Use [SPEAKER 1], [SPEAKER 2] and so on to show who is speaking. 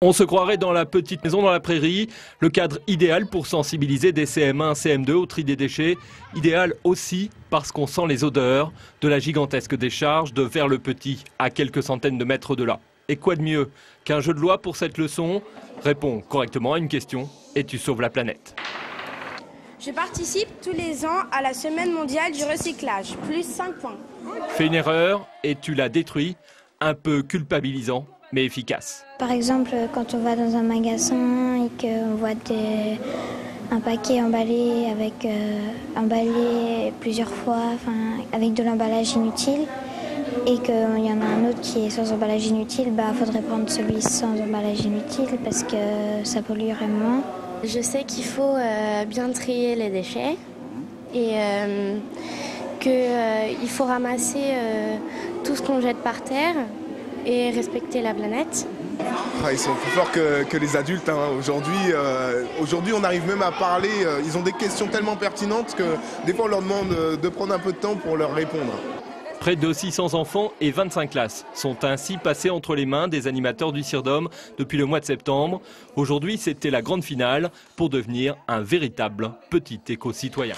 [SPEAKER 1] On se croirait dans la petite maison dans la prairie, le cadre idéal pour sensibiliser des CM1, CM2 au tri des déchets, idéal aussi parce qu'on sent les odeurs de la gigantesque décharge de Vers-le-Petit, à quelques centaines de mètres de là. Et quoi de mieux qu'un jeu de loi pour cette leçon? Réponds correctement à une question et tu sauves la planète.
[SPEAKER 2] Je participe tous les ans à la semaine mondiale du recyclage, plus 5 points.
[SPEAKER 1] Fais une erreur et tu la détruis, un peu culpabilisant mais efficace.
[SPEAKER 3] Par exemple, quand on va dans un magasin et qu'on voit un paquet emballé plusieurs fois, avec de l'emballage inutile, et qu'il y en a un autre qui est sans emballage inutile, il faudrait prendre celui sans emballage inutile parce que ça polluerait moins.
[SPEAKER 4] Je sais qu'il faut bien trier les déchets et qu'il faut ramasser tout ce qu'on jette par terre et respecter la planète.
[SPEAKER 5] Ils sont plus forts que les adultes. Aujourd'hui, on arrive même à parler. Ils ont des questions tellement pertinentes que des fois, on leur demande de prendre un peu de temps pour leur répondre.
[SPEAKER 1] Près de 600 enfants et 25 classes sont ainsi passés entre les mains des animateurs du CIRDOM depuis le mois de septembre. Aujourd'hui, c'était la grande finale pour devenir un véritable petit éco-citoyen.